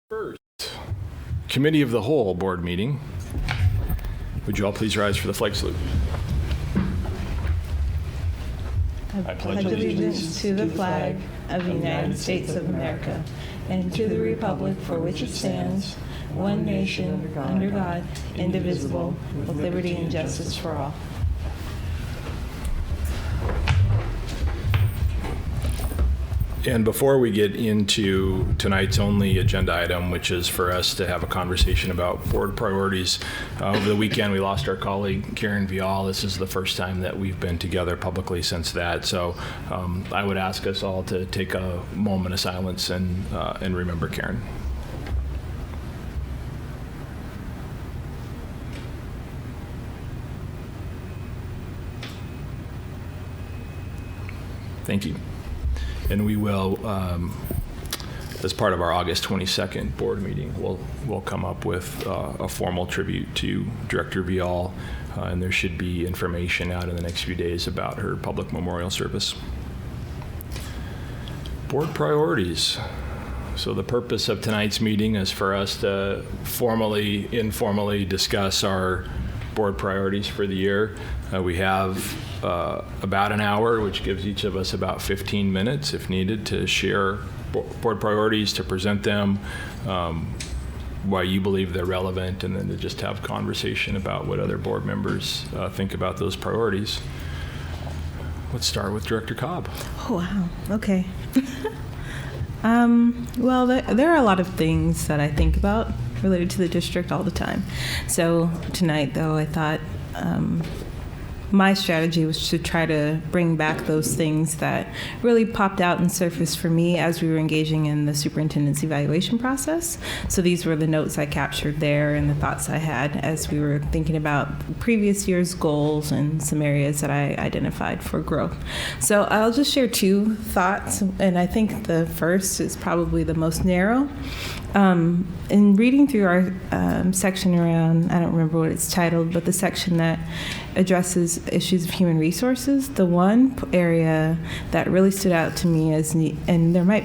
First, Committee of the Whole Board meeting. Would you all please rise for the flag salute? I pledge allegiance to the flag of the United States of America and to the republic for which it stands, one nation, under God, indivisible, with liberty and justice for all. And before we get into tonight's only agenda item, which is for us to have a conversation about board priorities, over the weekend we lost our colleague Karen Vial. This is the first time that we've been together publicly since that. So I would ask us all to take a moment of silence and remember Karen. Thank you. And we will, as part of our August 22nd board meeting, we'll come up with a formal tribute to Director Vial, and there should be information out in the next few days about her public memorial service. Board priorities. So the purpose of tonight's meeting is for us to informally discuss our board priorities for the year. We have about an hour, which gives each of us about 15 minutes if needed to share board priorities, to present them, why you believe they're relevant, and then to just have conversation about what other board members think about those priorities. Let's start with Director Cobb. Oh, wow. Okay. Well, there are a lot of things that I think about related to the district all the time. So tonight, though, I thought my strategy was to try to bring back those things that really popped out and surfaced for me as we were engaging in the superintendent's evaluation process. So these were the notes I captured there and the thoughts I had as we were thinking about previous year's goals and some areas that I identified for growth. So I'll just share two thoughts, and I think the first is probably the most narrow. In reading through our section around, I don't remember what it's titled, but the section that addresses issues of human resources, the one area that really stood out to me is, and there might,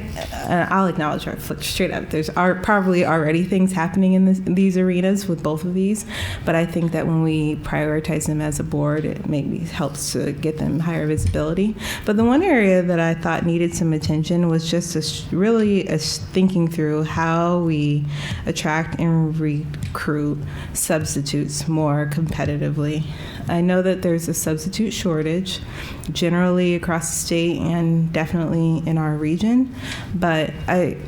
I'll acknowledge right straight up, there's probably already things happening in these arenas with both of these, but I think that when we prioritize them as a board, it maybe helps to get them higher visibility. But the one area that I thought needed some attention was just really thinking through how we attract and recruit substitutes more competitively. I know that there's a substitute shortage generally across the state and definitely in our region, but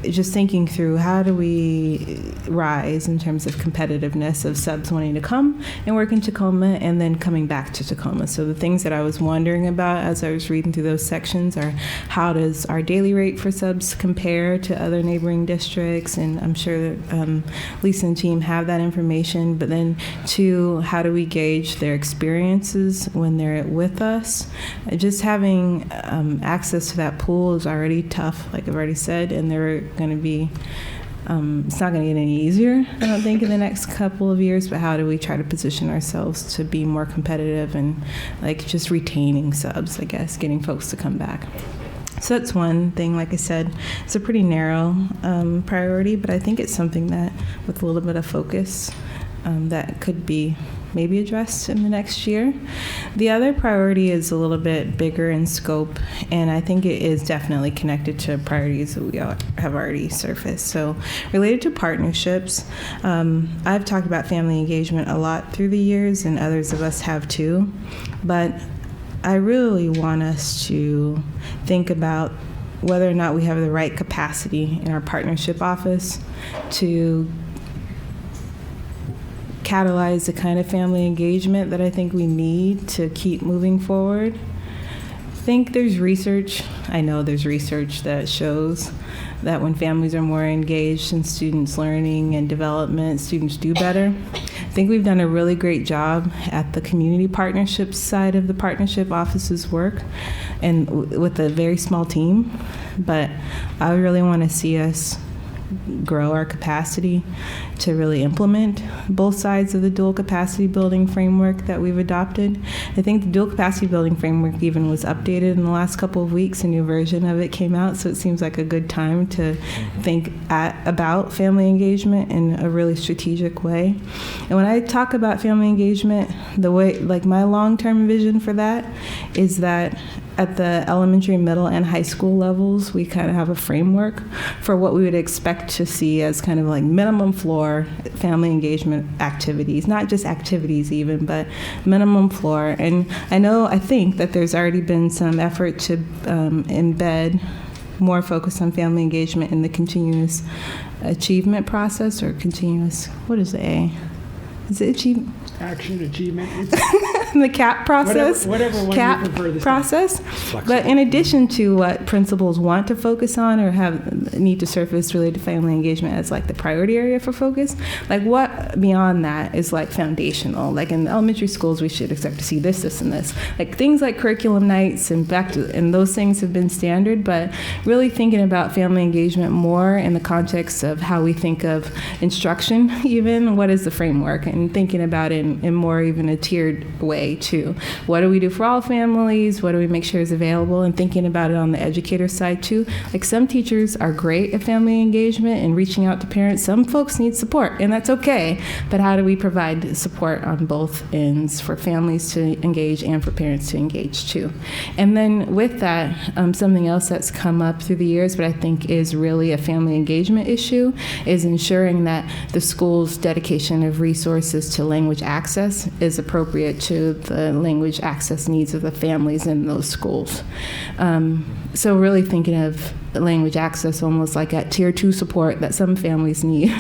just thinking through how do we rise in terms of competitiveness of subs wanting to come and work in Tacoma and then coming back to Tacoma. So the things that I was wondering about as I was reading through those sections are, how does our daily rate for subs compare to other neighboring districts? And I'm sure that Lisa and team have that information, but then two, how do we gauge their experiences when they're with us? Just having access to that pool is already tough, like I've already said, and they're going to be, it's not going to get any easier, I don't think, in the next couple of years, but how do we try to position ourselves to be more competitive and like just retaining subs, I guess, getting folks to come back. So that's one thing. Like I said, it's a pretty narrow priority, but I think it's something that with a little bit of focus that could be maybe addressed in the next year. The other priority is a little bit bigger in scope, and I think it is definitely connected to priorities that we have already surfaced. So related to partnerships, I've talked about family engagement a lot through the years, and others of us have too, but I really want us to think about whether or not we have the right capacity in our partnership office to catalyze the kind of family engagement that I think we need to keep moving forward. I think there's research, I know there's research that shows that when families are more engaged in students' learning and development, students do better. I think we've done a really great job at the community partnerships side of the partnership office's work, and with a very small team, but I really want to see us grow our capacity to really implement both sides of the dual capacity building framework that we've adopted. I think the dual capacity building framework even was updated in the last couple of weeks. A new version of it came out, so it seems like a good time to think about family engagement in a really strategic way. And when I talk about family engagement, the way, like my long-term vision for that is that at the elementary, middle, and high school levels, we kind of have a framework for what we would expect to see as kind of like minimum floor family engagement activities, not just activities even, but minimum floor. And I think that there's already been some effort to embed more focus on family engagement in the continuous achievement process, or continuous, what is the A? Is it achievement? Action, achievement. The CAP process. Whatever one CAP you prefer. process. But in addition to what principals want to focus on or need to surface related to family engagement as like the priority area for focus, like what beyond that is like foundational? Like in elementary schools, we should expect to see this, this, and this. Like things like curriculum nights and those things have been standard, but really thinking about family engagement more in the context of how we think of instruction, even what is the framework, and thinking about it in more even a tiered way too. What do we do for all families? What do we make sure is available? And thinking about it on the educator side too. Like some teachers are great at family engagement and reaching out to parents. Some folks need support, and that's okay. But how do we provide support on both ends for families to engage and for parents to engage too? And then with that, something else that's come up through the years, but I think is really a family engagement issue, is ensuring that the school's dedication of resources to language access is appropriate to the language access needs of the families in those schools. So really thinking of language access almost like at tier 2 support that some families need,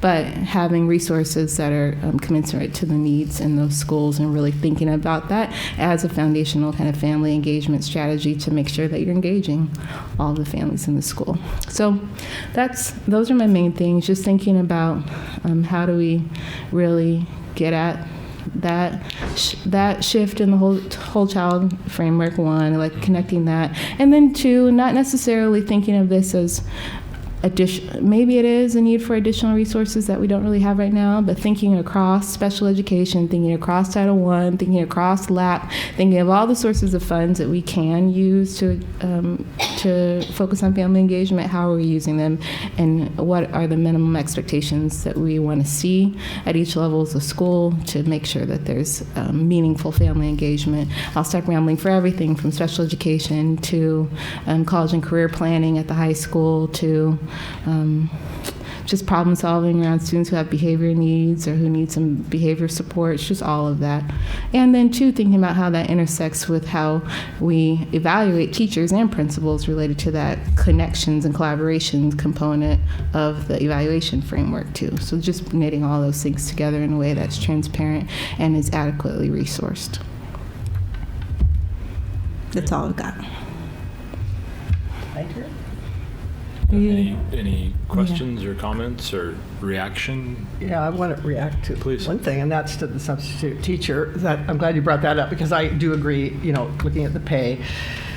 but having resources that are commensurate to the needs in those schools, and really thinking about that as a foundational kind of family engagement strategy to make sure that you're engaging all of the families in the school. So those are my main things, just thinking about how do we really get at that shift in the whole child framework, one, like connecting that, and then two, not necessarily thinking of this as maybe it is a need for additional resources that we don't really have right now, but thinking across special education, thinking across Title I, thinking across LAP, thinking of all the sources of funds that we can use to focus on family engagement. How are we using them, and what are the minimum expectations that we want to see at each level of the school to make sure that there's meaningful family engagement. I'll start rambling for everything from special education to college and career planning at the high school to just problem solving around students who have behavior needs or who need some behavior support. It's just all of that. And then two, thinking about how that intersects with how we evaluate teachers and principals related to that connections and collaboration component of the evaluation framework too. So just knitting all those things together in a way that's transparent and is adequately resourced. That's all I've got. Thank you. Any questions or comments or reaction? Yeah, I want to react to Please. one thing, and that's to the substitute teacher. That I'm glad you brought that up, because I do agree, looking at the pay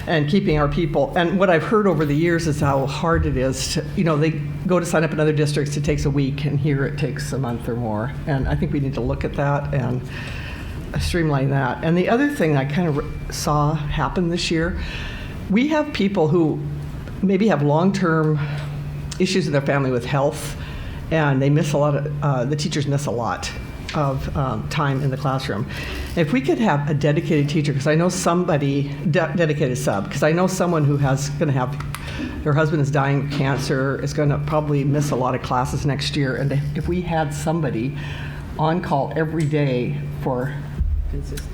and keeping our people. And what I've heard over the years is how hard it is to, they go to sign up in other districts, it takes a week, and here it takes a month or more. And I think we need to look at that and streamline that. And the other thing I kind of saw happen this year, we have people who maybe have long-term issues in their family with health, and they miss a lot of, the teachers miss a lot of time in the classroom. If we could have a dedicated teacher, because I know somebody, dedicated sub, because I know someone who going to have, their husband is dying of cancer, is going to probably miss a lot of classes next year, and if we had somebody on call every day for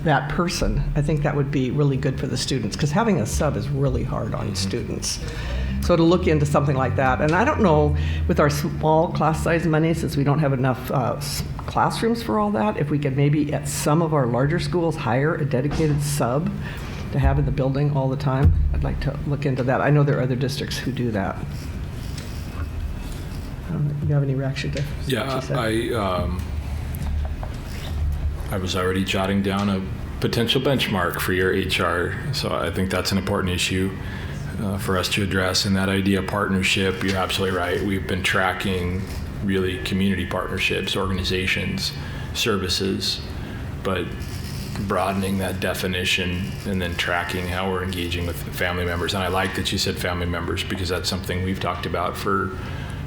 that person, I think that would be really good for the students, because having a sub is really hard on students. So to look into something like that. And I don't know, with our small class size money, since we don't have enough classrooms for all that, if we could maybe at some of our larger schools hire a dedicated sub to have in the building all the time. I'd like to look into that. I know there are other districts who do that. Do you have any reaction to what you said? I was already jotting down a potential benchmark for your HR, so I think that's an important issue. for us to address. And that idea of partnership, you're absolutely right. We've been tracking really community partnerships, organizations, services, but broadening that definition and then tracking how we're engaging with family members. And I like that you said family members, because that's something we've talked about for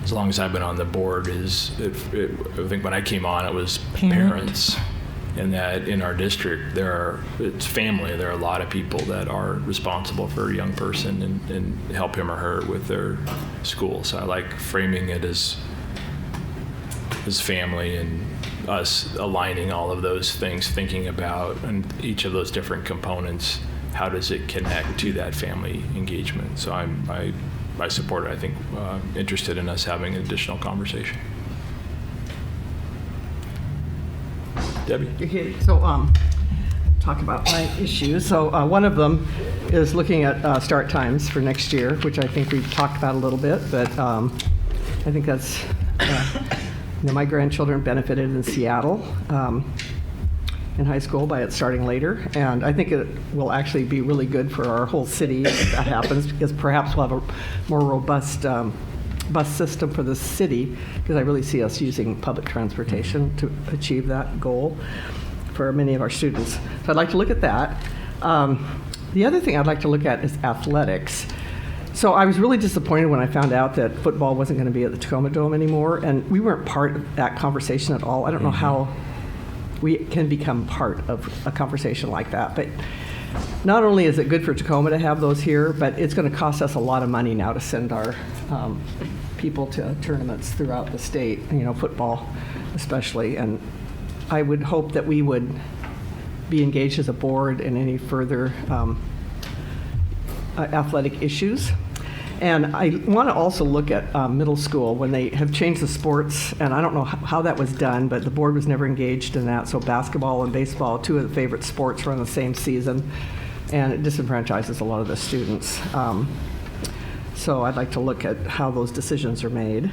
as long as I've been on the board. I think when I came on, it was parents. And that in our district, it's family. There are a lot of people that are responsible for a young person and help him or her with their school. So I like framing it as family, and us aligning all of those things, thinking about and each of those different components, how does it connect to that family engagement? So I support it. I think interested in us having an additional conversation. Debbie? Okay, so talk about my issues. So one of them is looking at start times for next year, which I think we've talked about a little bit, but I think that's, my grandchildren benefited in Seattle in high school by it starting later, and I think it will actually be really good for our whole city if that happens, because perhaps we'll have a more robust bus system for the city, because I really see us using public transportation to achieve that goal for many of our students. So I'd like to look at that. The other thing I'd like to look at is athletics. So I was really disappointed when I found out that football wasn't going to be at the Tacoma Dome anymore, and we weren't part of that conversation at all. I don't know how we can become part of a conversation like that, but not only is it good for Tacoma to have those here, but it's going to cost us a lot of money now to send our people to tournaments throughout the state, football especially. And I would hope that we would be engaged as a board in any further athletic issues. And I want to also look at middle school, when they have changed the sports, and I don't know how that was done, but the board was never engaged in that. So basketball and baseball, two of the favorite sports, run the same season, and it disenfranchises a lot of the students. So I'd like to look at how those decisions are made.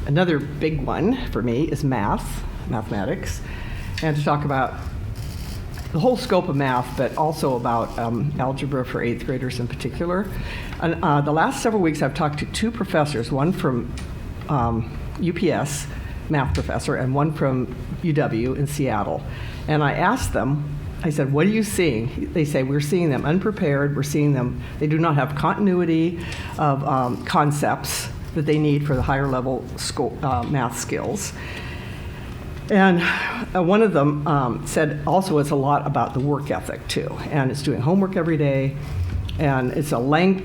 Another big one for me is mathematics, and to talk about the whole scope of math, but also about algebra for 8th graders in particular. And the last several weeks I've talked to two professors, one from UPS, math professor, and one from UW in Seattle. And I asked them, I said, what are you seeing? They say, we're seeing them unprepared, we're seeing them, they do not have continuity of concepts that they need for the higher level school, math skills. And one of them said also it's a lot about the work ethic too, and it's doing homework every day, and it's a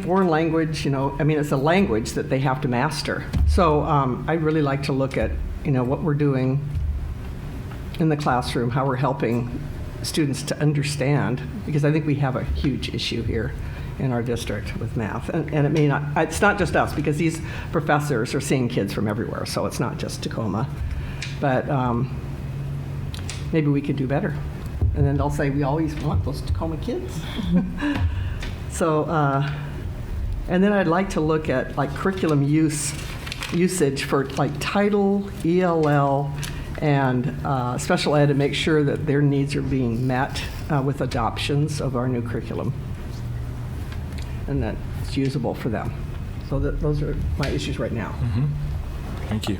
foreign language, it's a language that they have to master. So I'd really like to look at, what we're doing in the classroom, how we're helping students to understand, because I think we have a huge issue here in our district with math. And it may not, it's not just us, because these professors are seeing kids from everywhere, so it's not just Tacoma. But maybe we could do better. And then they'll say, we always want those Tacoma kids. So, and then I'd like to look at curriculum usage for title, ELL, and special ed, to make sure that their needs are being met with adoptions of our new curriculum, and that it's usable for them. So those are my issues right now. Mm-hmm. Thank you.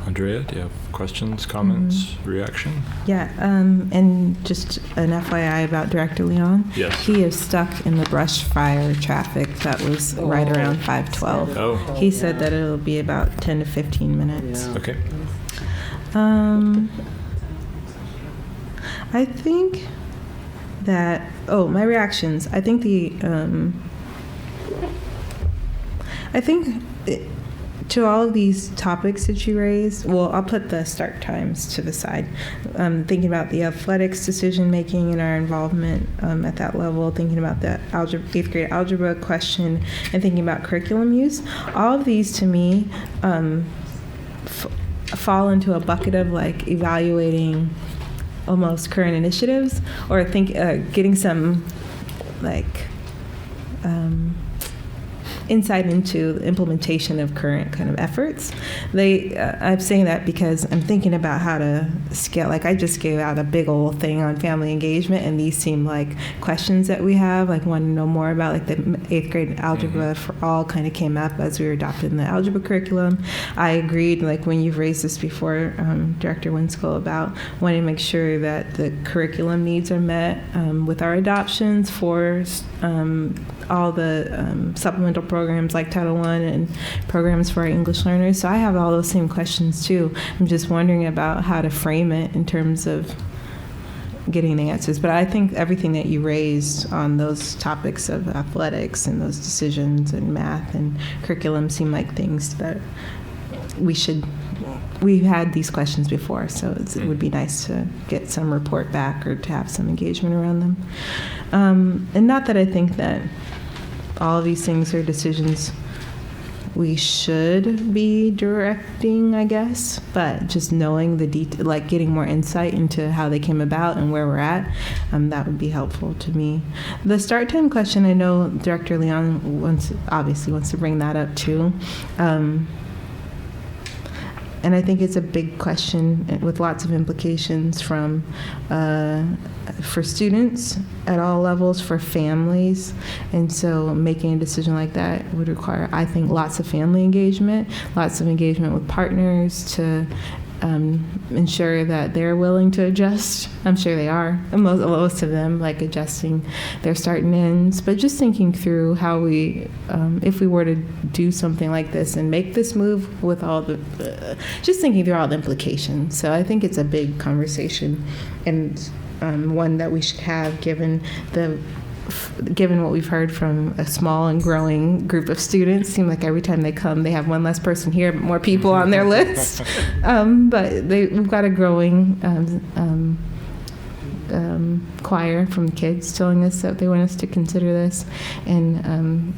Andrea, do you have questions, comments, reaction? Yeah, and just an FYI about Director Leon. Yes. He is stuck in the brush fire traffic that was right around 512. Oh. He said that it'll be about 10 to 15 minutes. Yeah. Okay. I think that, my reactions. I think to all of these topics that you raised, well, I'll put the start times to the side. Thinking about the athletics decision making and our involvement at that level, thinking about the 8th grade algebra question, and thinking about curriculum use. All of these, to me, fall into a bucket of evaluating almost current initiatives, or getting some insight into the implementation of current kind of efforts. I'm saying that because I'm thinking about how to scale. Like I just gave out a big old thing on family engagement, and these seem like questions that we have, like want to know more about, like the 8th grade algebra for all kind of came up as we were adopting the algebra curriculum. I agreed, like when you've raised this before, Director Winskill, about wanting to make sure that the curriculum needs are met with our adoptions for all the supplemental programs like Title I and programs for our English learners. So I have all those same questions too. I'm just wondering about how to frame it in terms of getting the answers. But I think everything that you raised on those topics of athletics and those decisions and math and curriculum seem like things that we've had these questions before, so it would be nice to get some report back or to have some engagement around them. And not that I think that all of these things are decisions we should be directing, I guess, but just knowing the detail, like getting more insight into how they came about and where we're at, that would be helpful to me. The start time question, I know Director Leon obviously wants to bring that up too. And I think it's a big question with lots of implications for students at all levels, for families. And so making a decision like that would require, I think, lots of family engagement, lots of engagement with partners to ensure that they're willing to adjust. I'm sure they are, most of them, like adjusting their start and ends. But just thinking through how we, if we were to do something like this and make this move with all the, just thinking through all the implications. So I think it's a big conversation, and one that we should have given what we've heard from a small and growing group of students. Seem like every time they come, they have one less person here, but more people on their list. But we've got a growing choir from kids telling us that they want us to consider this, and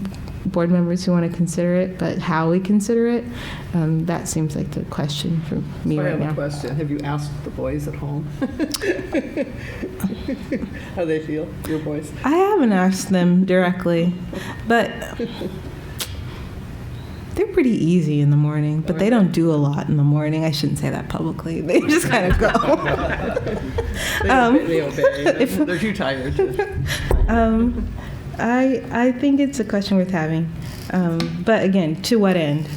board members who want to consider it, but how we consider it, that seems like the question for me right now. I have a question. Have you asked the boys at home how they feel, your boys? I haven't asked them directly, but they're pretty easy in the morning, but they don't do a lot in the morning. I shouldn't say that publicly. They just kind of go. They obey. They're too tired. I think it's a question worth having. But again, to what end?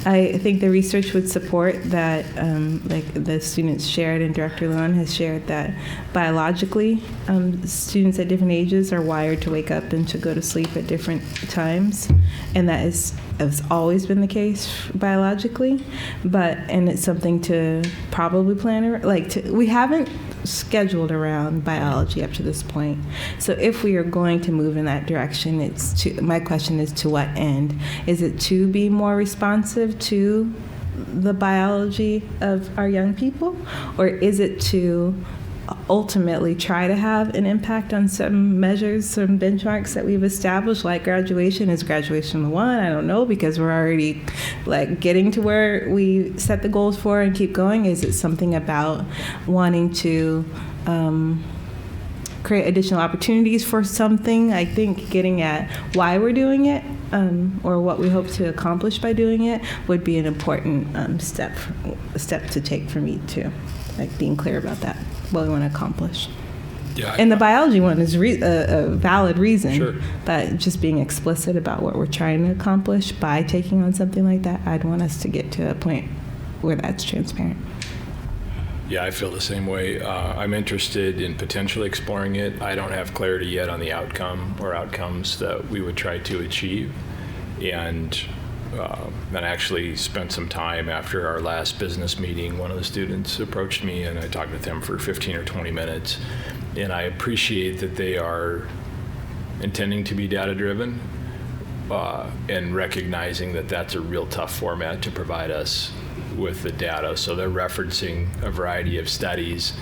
I think the research would support that, like the students shared and Director Leon has shared, that biologically, students at different ages are wired to wake up and to go to sleep at different times. And that has always been the case biologically. And it's something to probably plan around. We haven't scheduled around biology up to this point. So if we are going to move in that direction, my question is, to what end? Is it to be more responsive to the biology of our young people? Or is it to ultimately try to have an impact on some measures, some benchmarks that we've established, like graduation? Is graduation the one? I don't know, because we're already getting to where we set the goals for and keep going. Is it something about wanting to create additional opportunities for something? I think getting at why we're doing it, or what we hope to accomplish by doing it, would be an important step to take for me too. Being clear about that, what we want to accomplish. Yeah, and the biology one is a valid reason, sure. But just being explicit about what we're trying to accomplish by taking on something like that, I'd want us to get to a point where that's transparent. Yeah, I feel the same way. I'm interested in potentially exploring it. I don't have clarity yet on the outcome or outcomes that we would try to achieve. And I actually spent some time after our last business meeting. One of the students approached me, and I talked with them for 15 or 20 minutes. And I appreciate that they are intending to be data-driven and recognizing that that's a real tough format to provide us with the data. So they're referencing a variety of studies,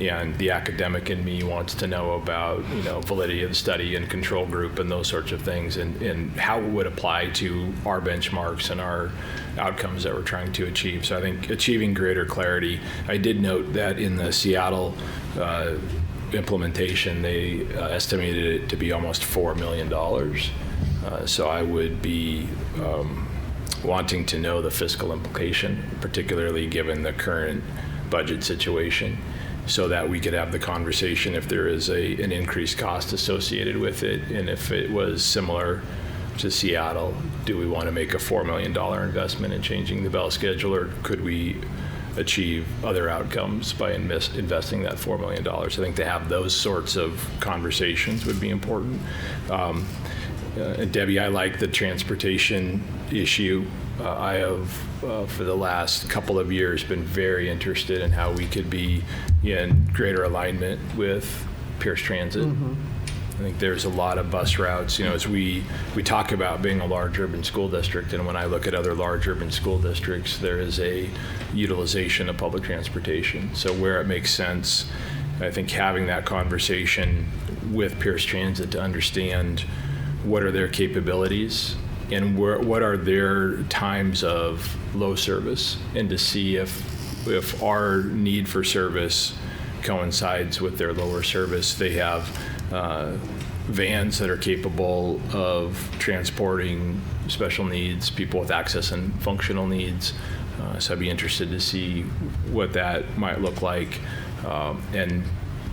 and the academic in me wants to know about, validity of the study and control group and those sorts of things, and how it would apply to our benchmarks and our outcomes that we're trying to achieve. So I think achieving greater clarity. I did note that in the Seattle implementation, they estimated it to be almost $4 million So I would be wanting to know the fiscal implication, particularly given the current budget situation, so that we could have the conversation if there is an increased cost associated with it. And if it was similar to Seattle, do we want to make a $4 million investment in changing the bell schedule, or could we achieve other outcomes by investing that $4 million? I think to have those sorts of conversations would be important. And Debbie, I like the transportation issue. I have, for the last couple of years, been very interested in how we could be in greater alignment with Pierce Transit. I think there's a lot of bus routes, as we talk about being a large urban school district, and when I look at other large urban school districts, there is a utilization of public transportation. So where it makes sense, I think having that conversation with Pierce Transit to understand what are their capabilities and what are their times of low service, and to see if our need for service coincides with their lower service. They have vans that are capable of transporting special needs, people with access and functional needs. So I'd be interested to see what that might look like. And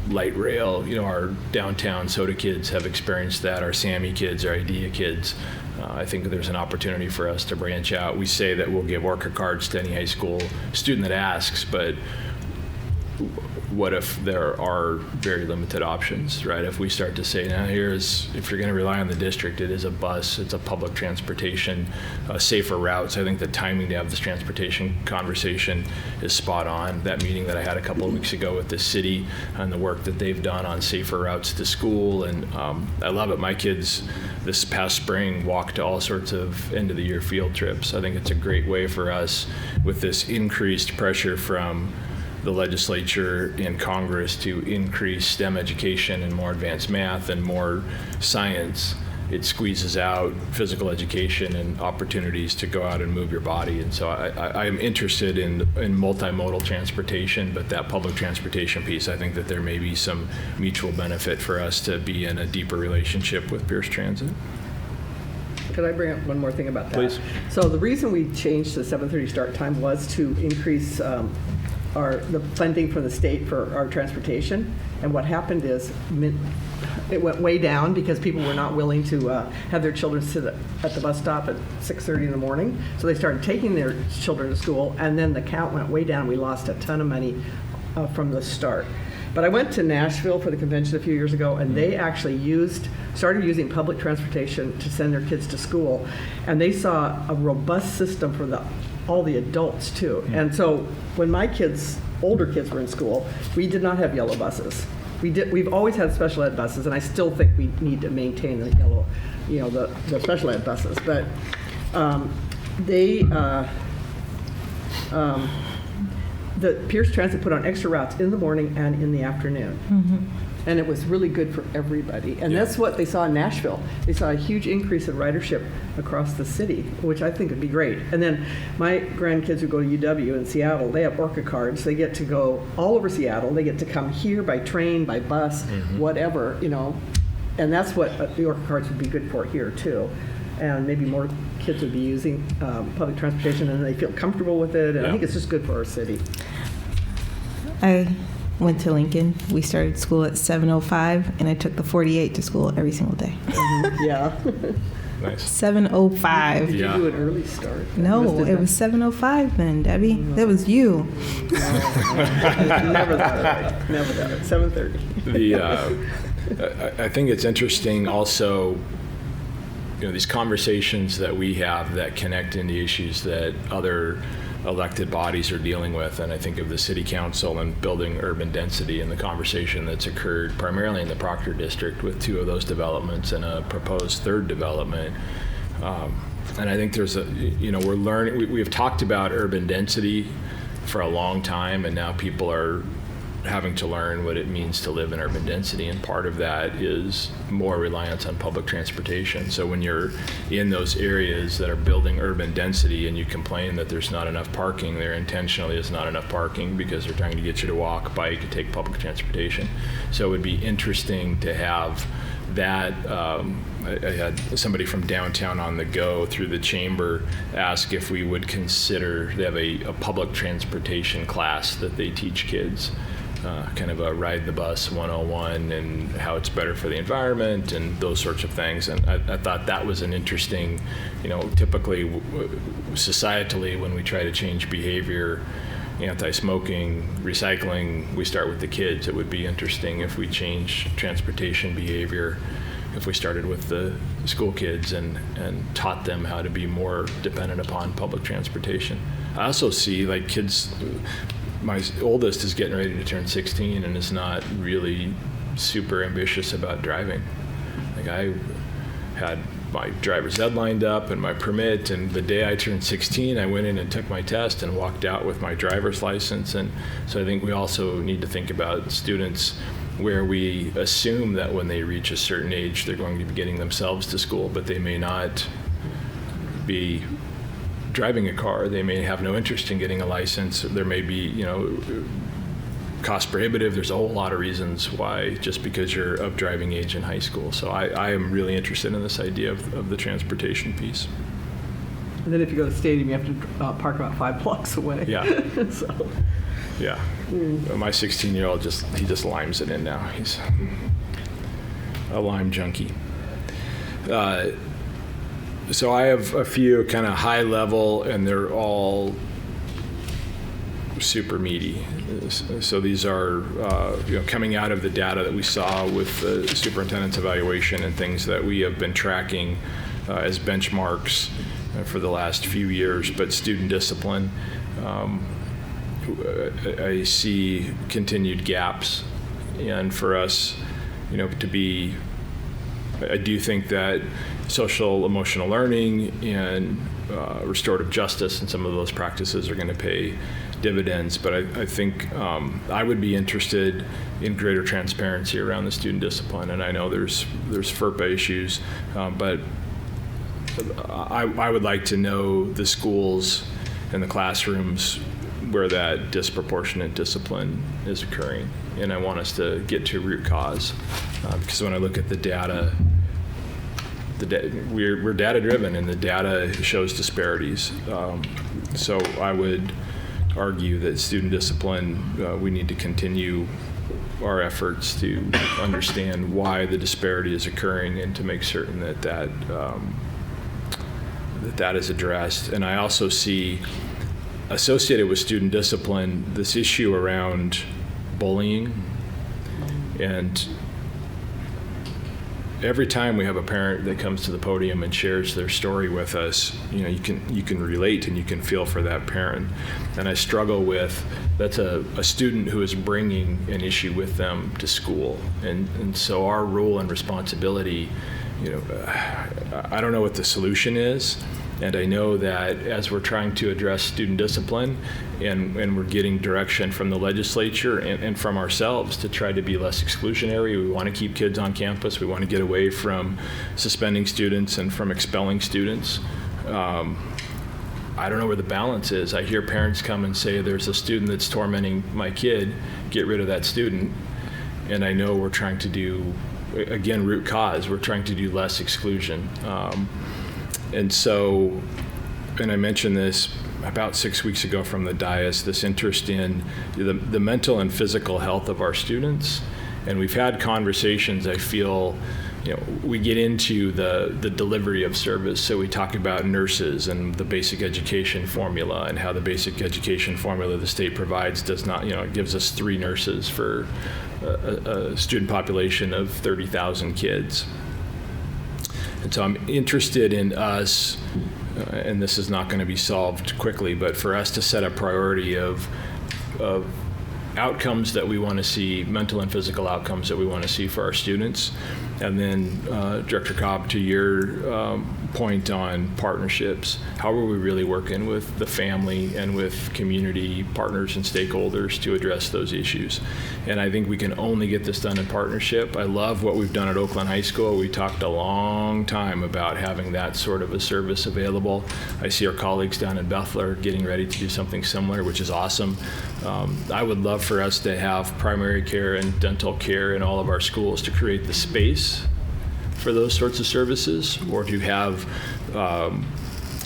light rail, our downtown soda kids have experienced that, our SAMI kids, our IDEA kids. I think there's an opportunity for us to branch out. We say that we'll give Orca cards to any high school student that asks, but what if there are very limited options, right? If we start to say, now if you're going to rely on the district, it is a bus, it's a public transportation, safer routes. I think the timing to have this transportation conversation is spot on. That meeting that I had a couple of weeks ago with the city and the work that they've done on safer routes to school, and I love it. My kids this past spring walked to all sorts of end of the year field trips. I think it's a great way for us, with this increased pressure from the legislature and Congress to increase STEM education and more advanced math and more science. It squeezes out physical education and opportunities to go out and move your body. And so I am interested in multimodal transportation, but that public transportation piece, I think that there may be some mutual benefit for us to be in a deeper relationship with Pierce Transit. Could I bring up one more thing about that? Please. So the reason we changed the 7:30 start time was to increase the funding from the state for our transportation. And what happened is it went way down because people were not willing to have their children sit at the bus stop at 6:30 in the morning. So they started taking their children to school, and then the count went way down. We lost a ton of money from the start. But I went to Nashville for the convention a few years ago, and they actually started using public transportation to send their kids to school. And they saw a robust system for all the adults too. And so when my older kids were in school, we did not have yellow buses. We've always had special ed buses, and I still think we need to maintain the yellow, the special ed buses. But the Pierce Transit put on extra routes in the morning and in the afternoon. And it was really good for everybody. And that's what they saw in Nashville. They saw a huge increase in ridership across the city, which I think would be great. And then my grandkids who go to UW in Seattle, they have Orca cards. They get to go all over Seattle. They get to come here by train, by bus, whatever, And that's what the Orca cards would be good for here too. And maybe more kids would be using public transportation, and they feel comfortable with it. And I think it's just good for our city. I went to Lincoln. We started school at 7:05, and I took the 48 to school every single day. Yeah. Nice. 7:05. Did you do an early start? No, it was 7:05 then, Debbie. That was you. Never that. Never that. 7:30. I think it's interesting also, these conversations that we have that connect into issues that other elected bodies are dealing with. And I think of the city council and building urban density, and the conversation that's occurred primarily in the Proctor district with 2 of those developments and a proposed 3rd development. And I think there's we're learning, we have talked about urban density for a long time, and now people are having to learn what it means to live in urban density, and part of that is more reliance on public transportation. So when you're in those areas that are building urban density and you complain that there's not enough parking, there intentionally is not enough parking because they're trying to get you to walk, bike, and take public transportation. So it would be interesting to have that, I had somebody from downtown on the go through the chamber ask if we would consider, they have a public transportation class that they teach kids, kind of a ride the bus 101 and how it's better for the environment and those sorts of things. And I thought that was an interesting, typically societally when we try to change behavior, anti-smoking, recycling, we start with the kids. It would be interesting if we change transportation behavior, if we started with the school kids and taught them how to be more dependent upon public transportation. I also see like kids, my oldest is getting ready to turn 16 and is not really super ambitious about driving. Like I had my driver's ed lined up and my permit, and the day I turned 16, I went in and took my test and walked out with my driver's license. And so I think we also need to think about students where we assume that when they reach a certain age, they're going to be getting themselves to school, but they may not be driving a car. They may have no interest in getting a license. There may be, cost prohibitive. There's a whole lot of reasons why, just because you're of driving age in high school. So I am really interested in this idea of the transportation piece. And then if you go to the stadium, you have to park about 5 blocks away. Yeah. So. Yeah. My 16-year-old he just limes it in now. He's a lime junkie. So I have a few kind of high level, and they're all super meaty. So these are coming out of the data that we saw with the superintendent's evaluation and things that we have been tracking as benchmarks for the last few years. But student discipline, I see continued gaps, and for us, to be, I do think that social emotional learning and restorative justice and some of those practices are going to pay dividends, but I think I would be interested in greater transparency around the student discipline. And I know there's FERPA issues, but I would like to know the schools and the classrooms where that disproportionate discipline is occurring. And I want us to get to root cause, because when I look at the data, we're data driven, and the data shows disparities. So I would argue that student discipline, we need to continue our efforts to understand why the disparity is occurring and to make certain that is addressed. And I also see associated with student discipline this issue around bullying. And every time we have a parent that comes to the podium and shares their story with us, you can relate and you can feel for that parent. And I struggle with, that's a student who is bringing an issue with them to school. And so our role and responsibility, I don't know what the solution is. And I know that as we're trying to address student discipline and we're getting direction from the legislature and from ourselves to try to be less exclusionary, we want to keep kids on campus. We want to get away from suspending students and from expelling students. I don't know where the balance is. I hear parents come and say, there's a student that's tormenting my kid, get rid of that student. And I know we're trying to do, again, root cause. We're trying to do less exclusion. And so, and I mentioned this about 6 weeks ago from the dais, this interest in the mental and physical health of our students. And we've had conversations, I feel, we get into the delivery of service. So we talk about nurses and the basic education formula and how the basic education formula the state provides does not, it gives us 3 nurses for a student population of 30,000 kids. And so I'm interested in us, and this is not going to be solved quickly, but for us to set a priority of outcomes that we want to see, mental and physical outcomes that we want to see for our students. And then, Director Cobb, to your point on partnerships, how are we really working with the family and with community partners and stakeholders to address those issues? And I think we can only get this done in partnership. I love what we've done at Oakland High School. We talked a long time about having that sort of a service available. I see our colleagues down in Bethel getting ready to do something similar, which is awesome. I would love for us to have primary care and dental care in all of our schools to create the space for those sorts of services, or to have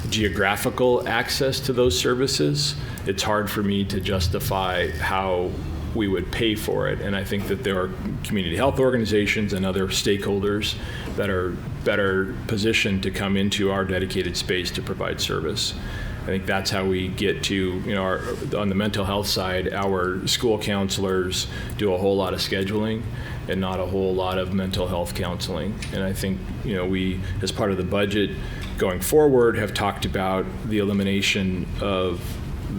geographical access to those services, it's hard for me to justify how we would pay for it. And I think that there are community health organizations and other stakeholders that are better positioned to come into our dedicated space to provide service. I think that's how we get to, on the mental health side, our school counselors do a whole lot of scheduling and not a whole lot of mental health counseling. And I think, we, as part of the budget going forward, have talked about the elimination of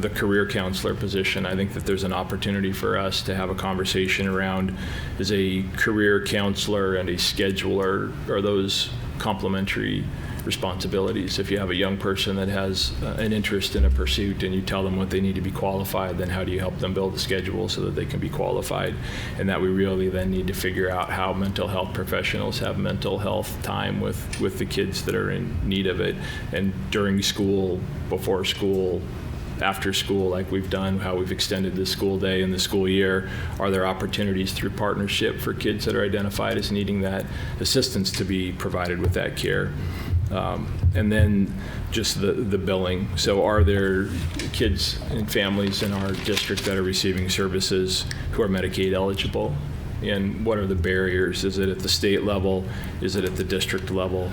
the career counselor position. I think that there's an opportunity for us to have a conversation around, is a career counselor and a scheduler, are those complementary responsibilities? If you have a young person that has an interest in a pursuit and you tell them what they need to be qualified, then how do you help them build a schedule so that they can be qualified? And that we really then need to figure out how mental health professionals have mental health time with the kids that are in need of it, and during school, before school, after school, like we've done, how we've extended the school day and the school year. Are there opportunities through partnership for kids that are identified as needing that assistance to be provided with that care? And then just the billing. So are there kids and families in our district that are receiving services who are Medicaid eligible? And what are the barriers? Is it at the state level? Is it at the district level?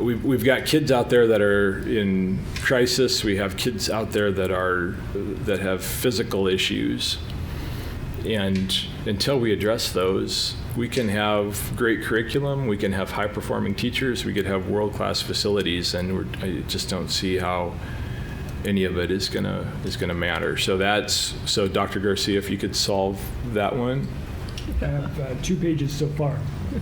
We've got kids out there that are in crisis. We have kids out there that have physical issues. And until we address those, we can have great curriculum, we can have high-performing teachers, we could have world-class facilities, and I just don't see how any of it is gonna matter. So Dr. Garcia, if you could solve that one. I have 2 pages so far. I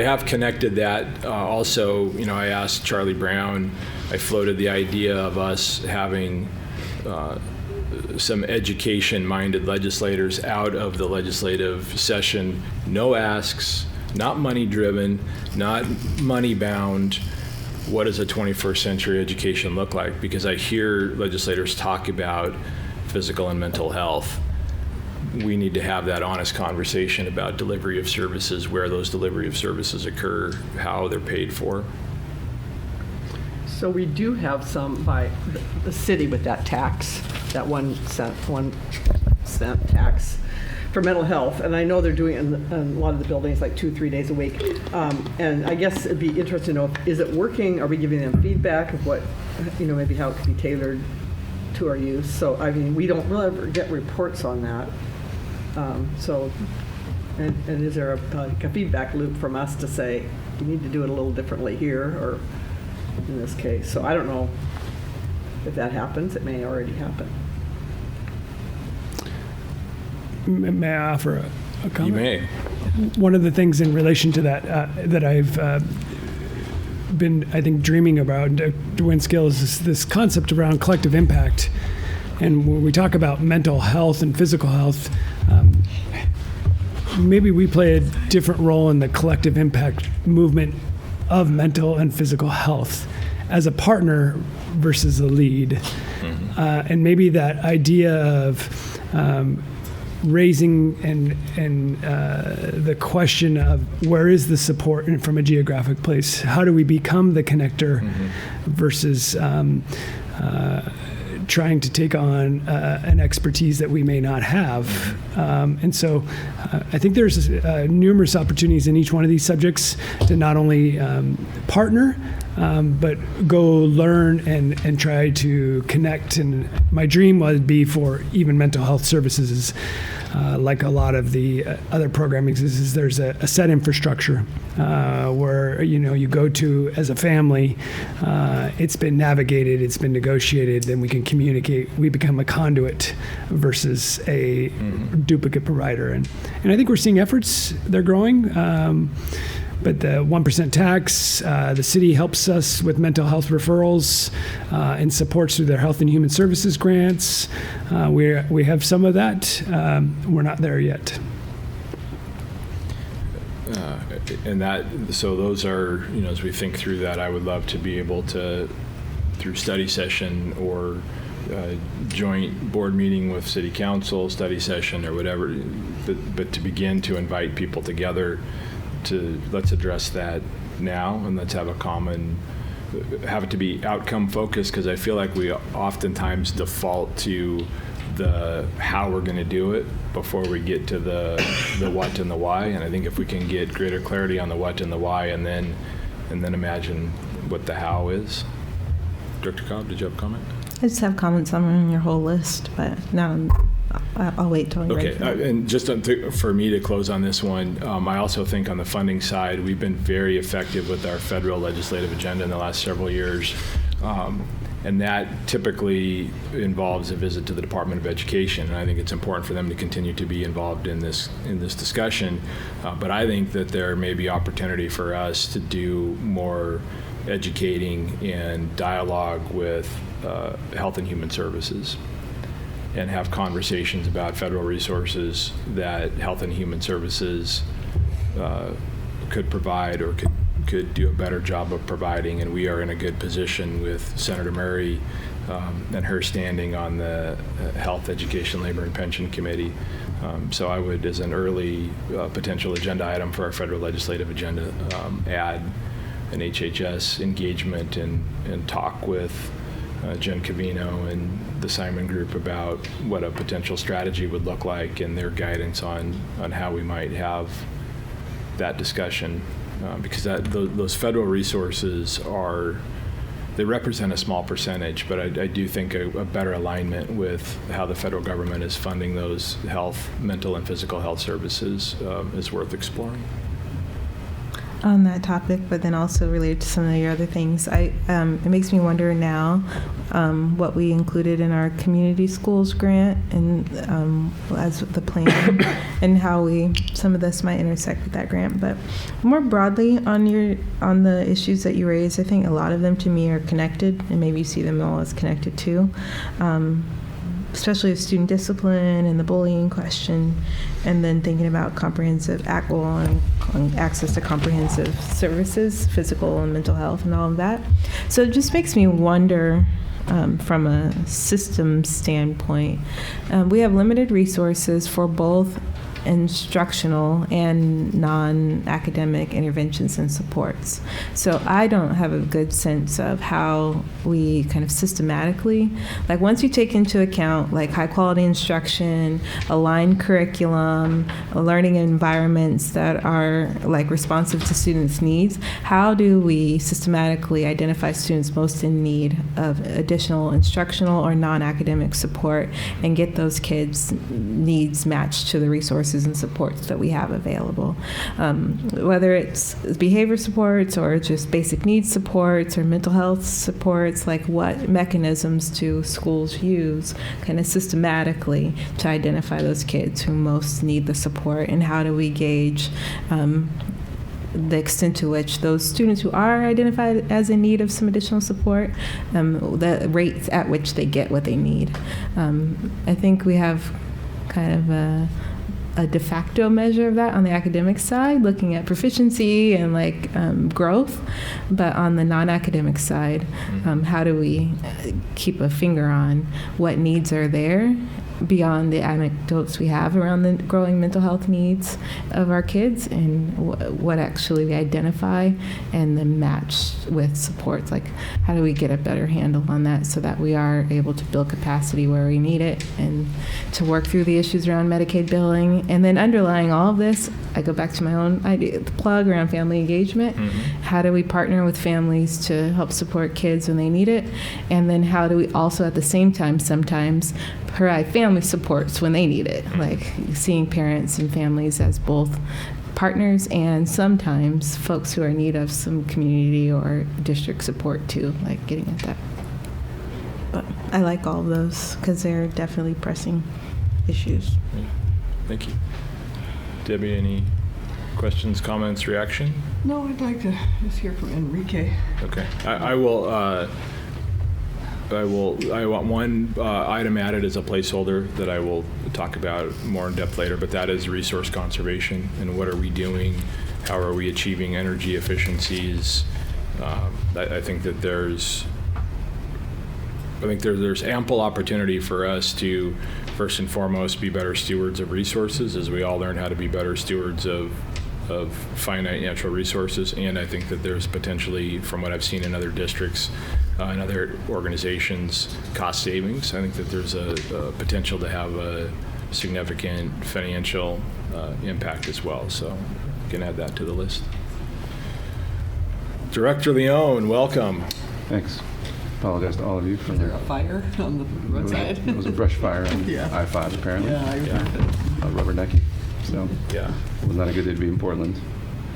have connected that. Also, I asked Charlie Brown, I floated the idea of us having some education-minded legislators out of the legislative session. No asks, not money-driven, not money-bound. What does a 21st century education look like? Because I hear legislators talk about physical and mental health. We need to have that honest conversation about delivery of services, where those delivery of services occur, how they're paid for. So we do have some by the city with that tax, that 1 cent tax for mental health. And I know they're doing it in a lot of the buildings like 2-3 days a week. And I guess it'd be interesting to know, is it working? Are we giving them feedback of what, maybe how it could be tailored to our use? So, we don't really ever get reports on that. And is there a feedback loop from us to say, you need to do it a little differently here, or in this case? So I don't know if that happens. It may already happen. May I offer a comment? You may. One of the things in relation to that that I've been, I think, dreaming about, Dwayne Skill, is this concept around collective impact. And when we talk about mental health and physical health, maybe we play a different role in the collective impact movement of mental and physical health as a partner versus a lead. Mm-hmm. And maybe that idea of raising and the question of where is the support and from a geographic place? How do we become the connector versus trying to take on an expertise that we may not have. And so I think there's numerous opportunities in each one of these subjects to not only partner, but go learn and try to connect. And my dream would be for even mental health services, like a lot of the other programming, is there's a set infrastructure where you go to as a family. It's been navigated, it's been negotiated, then we can communicate. We become a conduit versus a duplicate provider, and I think we're seeing efforts. They're growing. But the 1% tax, the city helps us with mental health referrals and supports through their Health and Human Services grants. We have some of that. We're not there yet. So those are, as we think through that, I would love to be able to, through study session or joint board meeting with city council, study session, or whatever, but to begin to invite people together to, let's address that now, and let's have have it to be outcome focused, because I feel like we oftentimes default to the how we're going to do it before we get to the what and the why. And I think if we can get greater clarity on the what and the why, and then imagine what the how is. Director Cobb, did you have a comment? I just have comments on your whole list, but now I'll wait till you're ready. Okay, and just for me to close on this one, I also think on the funding side, we've been very effective with our federal legislative agenda in the last several years. And that typically involves a visit to the Department of Education. And I think it's important for them to continue to be involved in this discussion. But I think that there may be opportunity for us to do more educating and dialogue with Health and Human Services, and have conversations about federal resources that Health and Human Services could provide, or could do a better job of providing. And we are in a good position with Senator Murray and her standing on the Health, Education, Labor, and Pension Committee. So I would, as an early potential agenda item for our federal legislative agenda, add an HHS engagement and talk with Jen Covino and the Simon Group about what a potential strategy would look like, and their guidance on how we might have that discussion. Because those federal resources they represent a small percentage, but I do think a better alignment with how the federal government is funding those health, mental and physical health services is worth exploring. On that topic, but then also related to some of your other things, it makes me wonder now what we included in our community schools grant and as the plan, and how some of this might intersect with that grant. But more broadly on the issues that you raised, I think a lot of them to me are connected, and maybe you see them all as connected too. Especially with student discipline and the bullying question, and then thinking about comprehensive access to comprehensive services, physical and mental health, and all of that. So it just makes me wonder, from a system standpoint, we have limited resources for both instructional and non-academic interventions and supports. So I don't have a good sense of how we kind of systematically, like once you take into account like high quality instruction, aligned curriculum, learning environments that are like responsive to students' needs, how do we systematically identify students most in need of additional instructional or non-academic support and get those kids' needs matched to the resources and supports that we have available, whether it's behavior supports or just basic needs supports or mental health supports, like what mechanisms do schools use kind of systematically to identify those kids who most need the support, and how do we gauge the extent to which those students who are identified as in need of some additional support, the rates at which they get what they need. I think we have kind of a de facto measure of that on the academic side, looking at proficiency and like growth, but on the non-academic side, how do we keep a finger on what needs are there beyond the anecdotes we have around the growing mental health needs of our kids, and what actually we identify and then match with supports. Like, how do we get a better handle on that so that we are able to build capacity where we need it, and to work through the issues around Medicaid billing. And then underlying all of this, I go back to my own idea, the plug around family engagement. How do we partner with families to help support kids when they need it? And then how do we also at the same time sometimes provide family supports when they need it, like seeing parents and families as both partners and sometimes folks who are in need of some community or district support too, like getting at that. But I like all of those because they're definitely pressing issues. Yeah. Thank you. Debbie, any questions, comments, reaction? No, I'd like to just hear from Enrique. Okay. I want one item added as a placeholder that I will talk about more in depth later, but that is resource conservation, and what are we doing? How are we achieving energy efficiencies? I think that there's think there's ample opportunity for us to, first and foremost, be better stewards of resources as we all learn how to be better stewards of finite natural resources. And I think that there's potentially, from what I've seen in other districts and other organizations, cost savings. I think that there's a potential to have a significant financial impact as well. So you can add that to the list. Director Leone, welcome. Thanks. Apologize to all of you for Was there a fire on the roadside? It was a brush fire on Yeah. I-5 apparently. Yeah, I heard it. Rubbernecking. So Yeah. it was not a good day to be in Portland.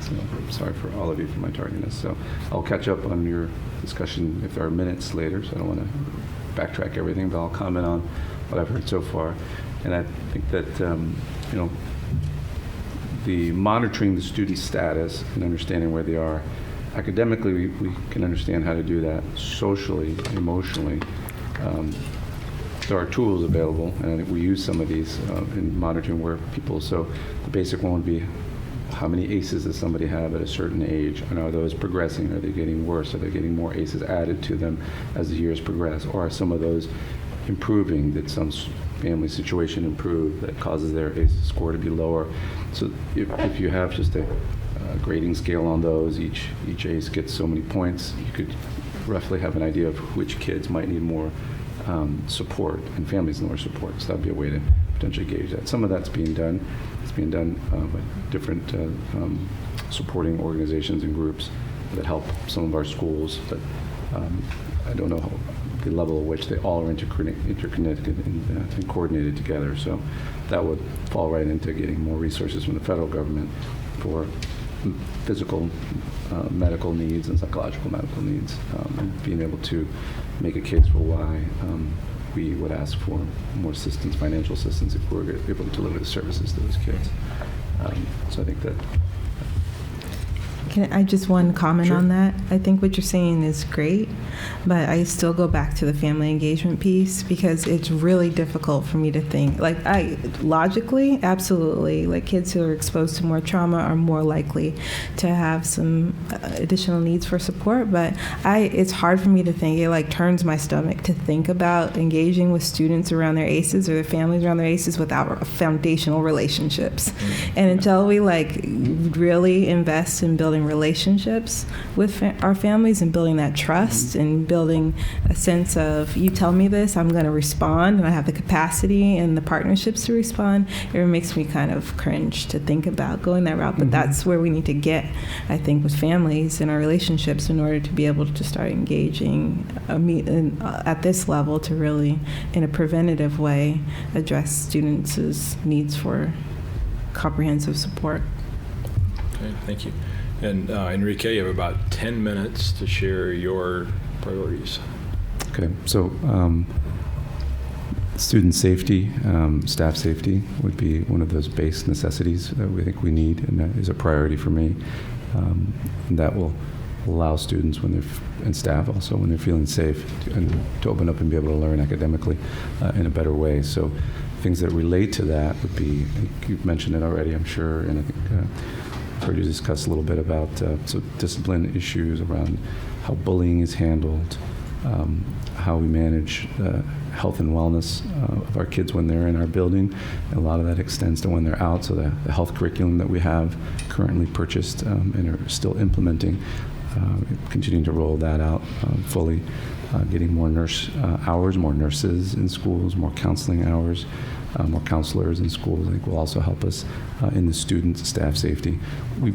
So I'm sorry for all of you for my tardiness. So I'll catch up on your discussion if there are minutes later. So I don't want to backtrack everything, but I'll comment on what I've heard so far. And I think that the monitoring the student status and understanding where they are academically, we can understand how to do that. Socially, emotionally, there are tools available, and I think we use some of these in monitoring where people. So the basic one would be, how many ACEs does somebody have at a certain age? And are those progressing? Are they getting worse? Are they getting more ACEs added to them as the years progress? Or are some of those improving? Did some family situation improve that causes their ACE score to be lower? So if you have just a grading scale on those, each ACE gets so many points, you could roughly have an idea of which kids might need more support and families need more support. So that'd be a way to potentially gauge that. Some of that's being done. It's being done by different supporting organizations and groups that help some of our schools, but I don't know the level at which they all are interconnected and coordinated together. So that would fall right into getting more resources from the federal government for physical medical needs and psychological medical needs, and being able to make a case for why we would ask for more assistance, financial assistance, if we're able to deliver the services to those kids. So I think that. Can I just one comment Sure. on that? I think what you're saying is great, but I still go back to the family engagement piece because it's really difficult for me to think. Like, logically, absolutely, like kids who are exposed to more trauma are more likely to have some additional needs for support, but it's hard for me to think. It like turns my stomach to think about engaging with students around their ACEs or their families around their ACEs without foundational relationships. And until we like really invest in building relationships with our families and building that trust and building a sense of, you tell me this, I'm going to respond, and I have the capacity and the partnerships to respond, it makes me kind of cringe to think about going that route. But that's where we need to get, I think, with families and our relationships in order to be able to start engaging at this level to really, in a preventative way, address students' needs for comprehensive support. Okay, thank you. And Enrique, you have about 10 minutes to share your priorities. Okay, so student safety, staff safety would be one of those base necessities that we think we need, and that is a priority for me. And that will allow students and staff also when they're feeling safe to open up and be able to learn academically in a better way. So things that relate to that would be, you've mentioned it already, I'm sure, and I think I've heard you discuss a little bit about so discipline issues around how bullying is handled, how we manage health and wellness of our kids when they're in our building. And a lot of that extends to when they're out, so the health curriculum that we have currently purchased and are still implementing, continuing to roll that out fully, getting more nurse hours, more nurses in schools, more counseling hours, more counselors in schools, I think will also help us in the student staff safety. We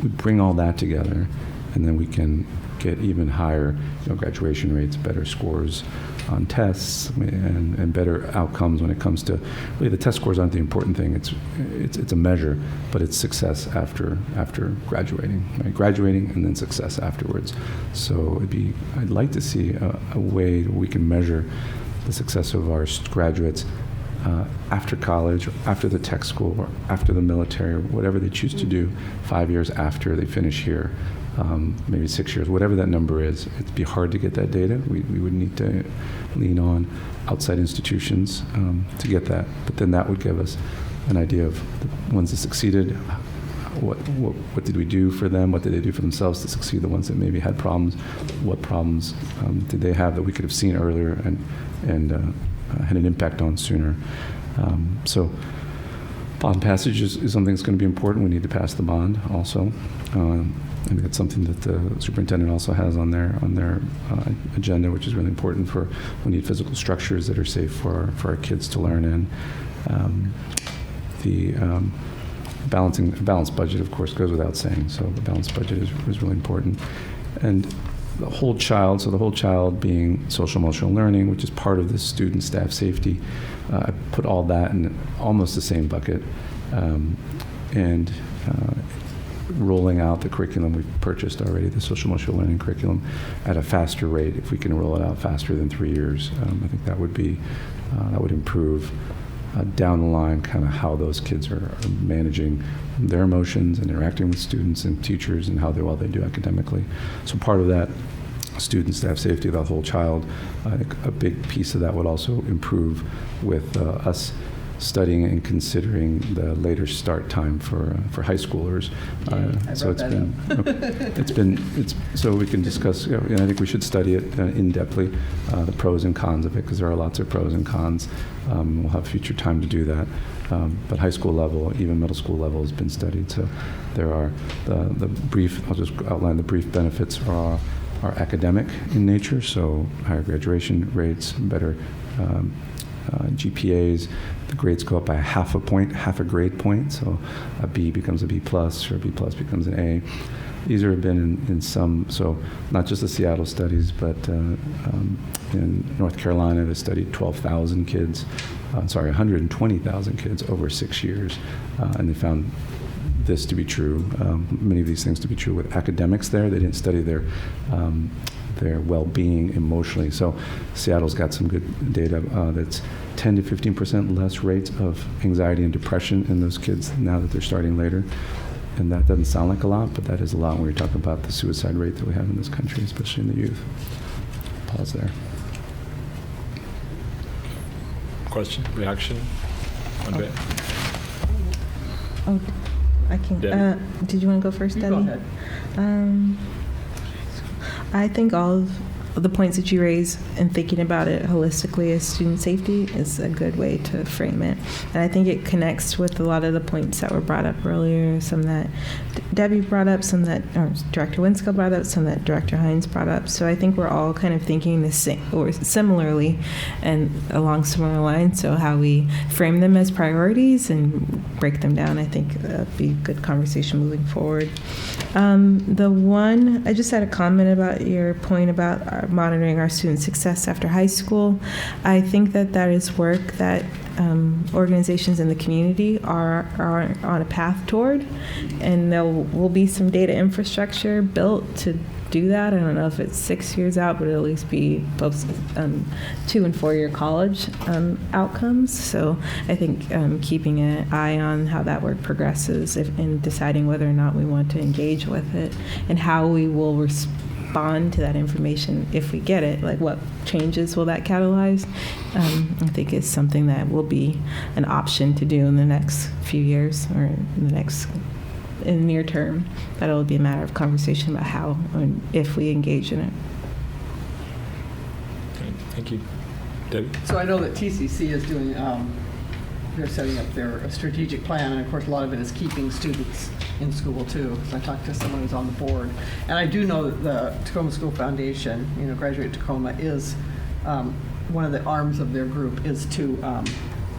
bring all that together, and then we can get even higher graduation rates, better scores on tests, and better outcomes when it comes to, really the test scores aren't the important thing. It's a measure, but it's success after graduating, right? Graduating and then success afterwards. So I'd like to see a way where we can measure the success of our graduates after college, or after the tech school, or after the military, or whatever they choose to do 5 years after they finish here, maybe 6 years, whatever that number is. It'd be hard to get that data. We would need to lean on outside institutions to get that. But then that would give us an idea of the ones that succeeded, what did we do for them? What did they do for themselves to succeed? The ones that maybe had problems, what problems did they have that we could have seen earlier and had an impact on sooner? So bond passage is something that's going to be important. We need to pass the bond also. I think that's something that the superintendent also has on their agenda, which is really important. We need physical structures that are safe for our kids to learn in. The balanced budget, of course, goes without saying. So the balanced budget is really important. And the whole child being social emotional learning, which is part of the student staff safety. I put all that in almost the same bucket. And rolling out the curriculum we've purchased already, the social emotional learning curriculum, at a faster rate. If we can roll it out faster than 3 years, I think that would improve down the line kind of how those kids are managing their emotions and interacting with students and teachers and how well they do academically. So part of that student staff safety of the whole child, I think a big piece of that would also improve with us studying and considering the later start time for high schoolers. So we can discuss, and I think we should study it in-depthly, the pros and cons of it, because there are lots of pros and cons. We'll have future time to do that. But high school level, even middle school level, has been studied. So there are the brief, I'll just outline the brief benefits are academic in nature, so higher graduation rates, better GPAs. The grades go up by half a grade point, so a B becomes a B plus, or a B plus becomes an A. These have been in some, so not just the Seattle studies, but in North Carolina, they studied 120,000 kids over 6 years, and they found this to be true, many of these things to be true with academics there. They didn't study their well-being emotionally. So Seattle's got some good data that's 10 to 15% less rates of anxiety and depression in those kids now that they're starting later. And that doesn't sound like a lot, but that is a lot when we're talking about the suicide rate that we have in this country, especially in the youth. Pause there. Question, reaction? One bit. Oh, I can. Debbie? Did you want to go first, Debbie? Go ahead. I think all of the points that you raise and thinking about it holistically as student safety is a good way to frame it. And I think it connects with a lot of the points that were brought up earlier, some that Debbie brought up, some that Director Winskill brought up, some that Director Hines brought up. So I think we're all kind of thinking the same, or similarly and along similar lines. So how we frame them as priorities and break them down, I think that'd be a good conversation moving forward. I just had a comment about your point about monitoring our student success after high school. I think that is work that organizations in the community are on a path toward, and there will be some data infrastructure built to do that. I don't know if it's 6 years out, but it'll at least be both 2 and 4 year college outcomes. So I think keeping an eye on how that work progresses and deciding whether or not we want to engage with it and how we will respond to that information if we get it, like what changes will that catalyze, I think is something that will be an option to do in the next few years or in the near term. That it'll be a matter of conversation about how and if we engage in it. Okay, thank you. Debbie? So I know that TCC is doing, they're setting up their strategic plan, and of course a lot of it is keeping students in school too, because I talked to someone who's on the board. And I do know that the Tacoma School Foundation, Graduate Tacoma, is one of the arms of their group is to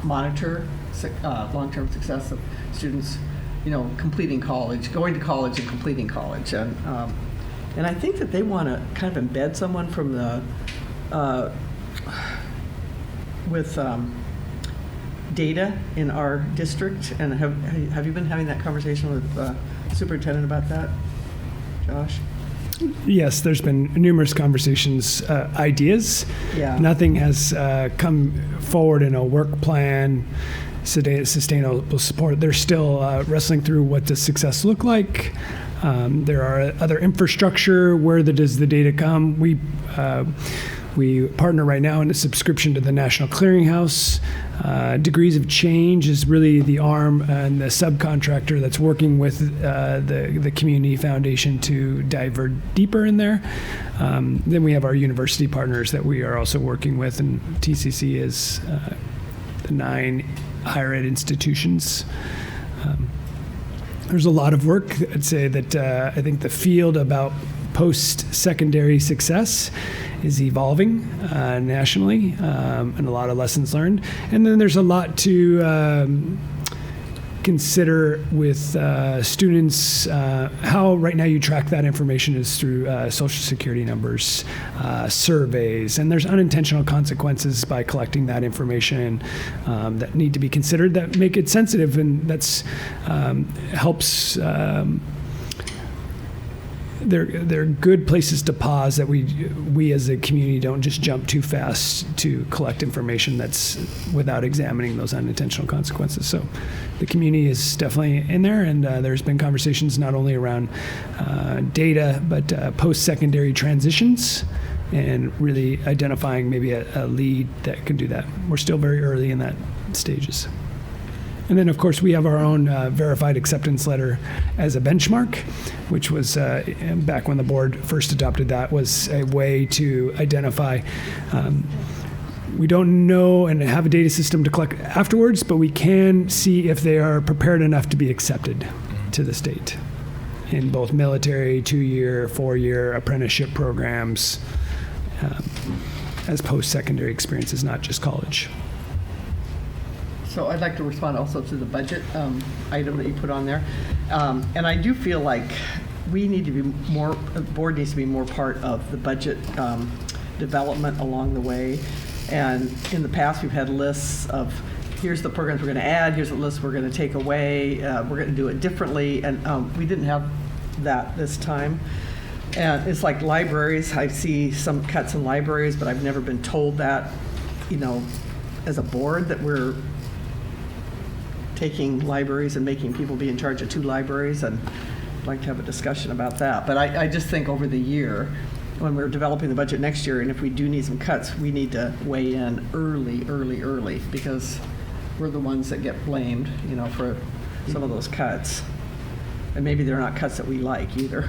monitor long-term success of students, completing college, going to college and completing college. And I think that they want to kind of embed someone from the, with data in our district. And have you been having that conversation with the superintendent about that, Josh? Yes, there's been numerous conversations, ideas. Yeah. Nothing has come forward in a work plan, sustainable support. They're still wrestling through what does success look like. There are other infrastructure. Where does the data come? We partner right now in a subscription to the National Clearinghouse. Degrees of Change is really the arm and the subcontractor that's working with the community foundation to dive deeper in there. Then we have our university partners that we are also working with, and TCC is the 9 higher ed institutions. There's a lot of work. I'd say that I think the field about post-secondary success is evolving nationally, and a lot of lessons learned. And then there's a lot to consider with students. How right now you track that information is through Social Security numbers, surveys, and there's unintentional consequences by collecting that information that need to be considered that make it sensitive, and that's helps. They're good places to pause, that we as a community don't just jump too fast to collect information that's without examining those unintentional consequences. So the community is definitely in there, and there's been conversations not only around data, but post-secondary transitions, and really identifying maybe a lead that can do that. We're still very early in that stages. And then, of course, we have our own verified acceptance letter as a benchmark, which was back when the board first adopted that, was a way to identify. We don't know and have a data system to collect afterwards, but we can see if they are prepared enough to be accepted to the state in both military, 2-year, 4-year apprenticeship programs, as post-secondary experiences, not just college. So I'd like to respond also to the budget item that you put on there. And I do feel like we need to be more, the board needs to be more part of the budget development along the way. And in the past, we've had lists of, here's the programs we're going to add, here's the list we're going to take away, we're going to do it differently. And we didn't have that this time. And it's like libraries. I see some cuts in libraries, but I've never been told that, as a board, that we're taking libraries and making people be in charge of 2 libraries, and I'd like to have a discussion about that. But I just think over the year, when we're developing the budget next year, and if we do need some cuts, we need to weigh in early, because we're the ones that get blamed, for some of those cuts. And maybe they're not cuts that we like either.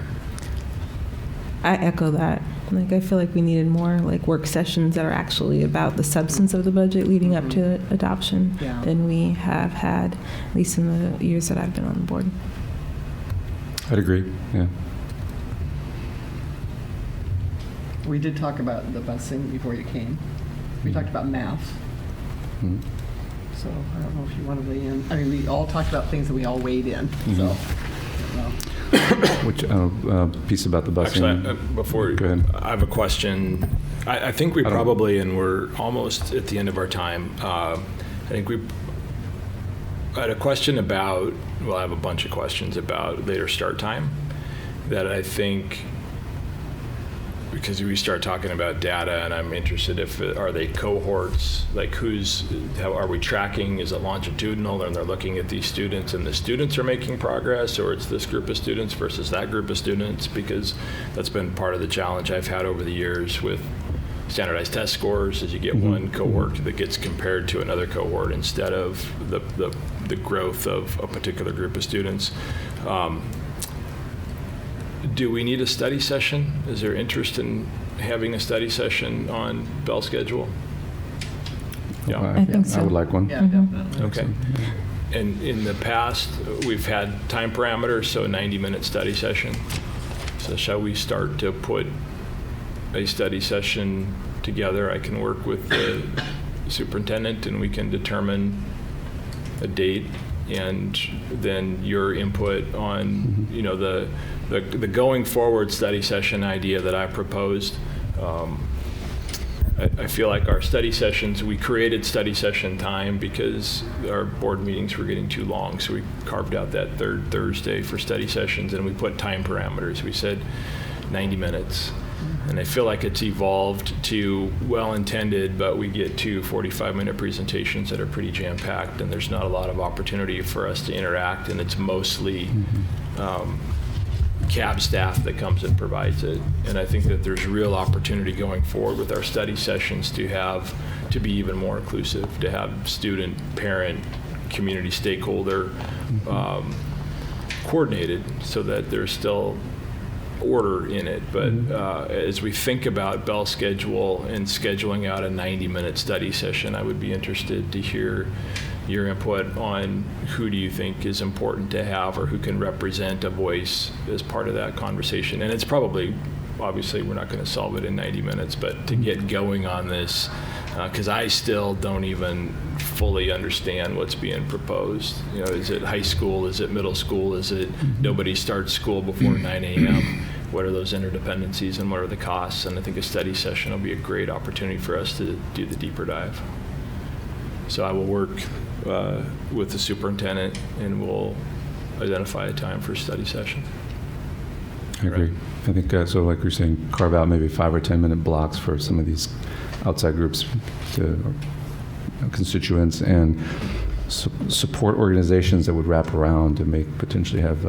I echo that. I feel like we needed more work sessions that are actually about the substance of the budget leading up to adoption than we have had, at least in the years that I've been on the board. I'd agree, yeah. We did talk about the busing before you came. We talked about math. Mm-hmm. So I don't know if you want to weigh in. I mean, we all talked about things that we all weighed in, so I don't know. Which piece about the busing? Actually, before, go ahead. I have a question. I think we probably, and we're almost at the end of our time, I think we had a question about, well, I have a bunch of questions about later start time that I think, because we start talking about data, and I'm interested are they cohorts, how are we tracking, is it longitudinal, and they're looking at these students and the students are making progress, or it's this group of students versus that group of students? Because that's been part of the challenge I've had over the years with standardized test scores, is you get one cohort that gets compared to another cohort instead of the growth of a particular group of students. Do we need a study session? Is there interest in having a study session on Bell schedule? Yeah, I think so. I would like one. Yeah, definitely. okay. And in the past, we've had time parameters, so a 90-minute study session. So shall we start to put a study session together? I can work with the superintendent, and we can determine a date, and then your input on, the going forward study session idea that I proposed. I feel like our study sessions, we created study session time because our board meetings were getting too long. So we carved out that third Thursday for study sessions, and we put time parameters. We said 90 minutes. And I feel like it's evolved to well-intended, but we get 2 45-minute presentations that are pretty jam-packed, and there's not a lot of opportunity for us to interact, and it's mostly cab staff that comes and provides it. And I think that there's real opportunity going forward with our study sessions to be even more inclusive, to have student, parent, community stakeholder coordinated so that there's still order in it. But as we think about bell schedule and scheduling out a 90-minute study session, I would be interested to hear your input on who do you think is important to have or who can represent a voice as part of that conversation. And it's probably, obviously, we're not going to solve it in 90 minutes, but to get going on this, because I still don't even fully understand what's being proposed. You know, is it high school? Is it middle school? Is it nobody starts school before 9 a.m.? What are those interdependencies and what are the costs? And I think a study session will be a great opportunity for us to do the deeper dive. So I will work with the superintendent and we'll identify a time for a study session. I agree. I think, so like you're saying, carve out maybe 5 or 10 minute blocks for some of these outside groups, constituents, and support organizations that would wrap around to potentially have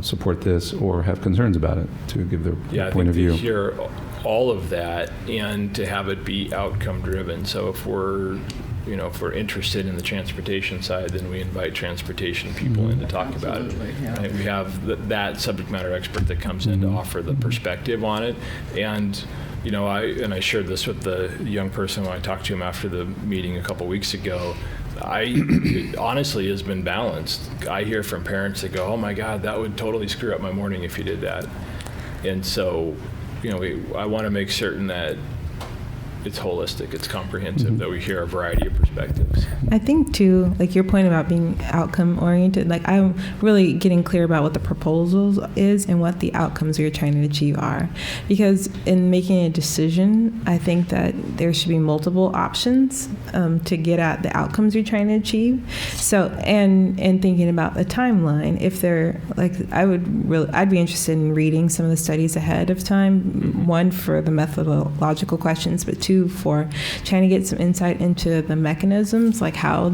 support this or have concerns about it, to give their point of view. To hear all of that and to have it be outcome driven. So if we're interested in the transportation side, then we invite transportation people in to talk about it. Yeah. And we have that subject matter expert that comes in to offer the perspective on it. And I shared this with the young person when I talked to him after the meeting a couple weeks ago. It honestly has been balanced. I hear from parents that go, "Oh my God, that would totally screw up my morning if you did that." And so, I want to make certain that it's holistic, it's comprehensive, that we hear a variety of perspectives. I think too, like your point about being outcome oriented, like I'm really getting clear about what the proposals is and what the outcomes you're trying to achieve are. Because in making a decision, I think that there should be multiple options to get at the outcomes you're trying to achieve. So, and thinking about the timeline, if they're like, I'd be interested in reading some of the studies ahead of time, one for the methodological questions, but two for trying to get some insight into the mechanisms, like how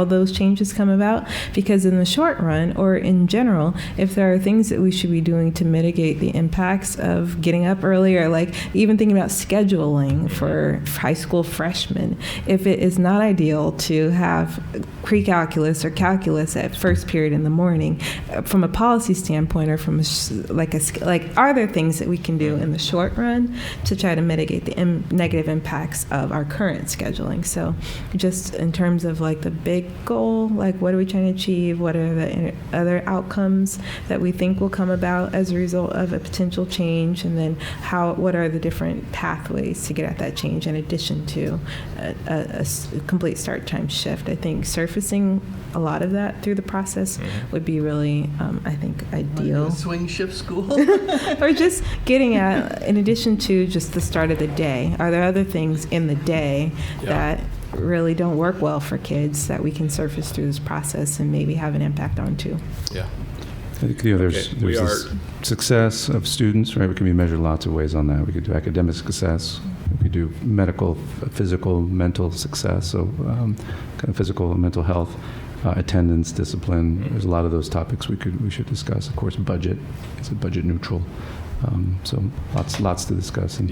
those changes come about. Because in the short run, or in general, if there are things that we should be doing to mitigate the impacts of getting up earlier, like even thinking about scheduling for high school freshmen, if it is not ideal to have pre-calculus or calculus at first period in the morning, from a policy standpoint, or from are there things that we can do in the short run to try to mitigate the negative impacts of our current scheduling? So just in terms of like the big goal, like what are we trying to achieve? What are the other outcomes that we think will come about as a result of a potential change? And then what are the different pathways to get at that change in addition to a complete start time shift? I think surfacing a lot of that through the process would be really, I think, ideal. Swing shift school? Or just getting at, in addition to just the start of the day, are there other things in the day that really don't work well for kids that we can surface through this process and maybe have an impact on too? Yeah. I think there's this success of students, right? We can be measured lots of ways on that. We could do academic success. We could do medical, physical, mental success. So kind of physical and mental health, attendance, discipline. There's a lot of those topics we should discuss. Of course, budget. Is it budget neutral? So lots to discuss. And,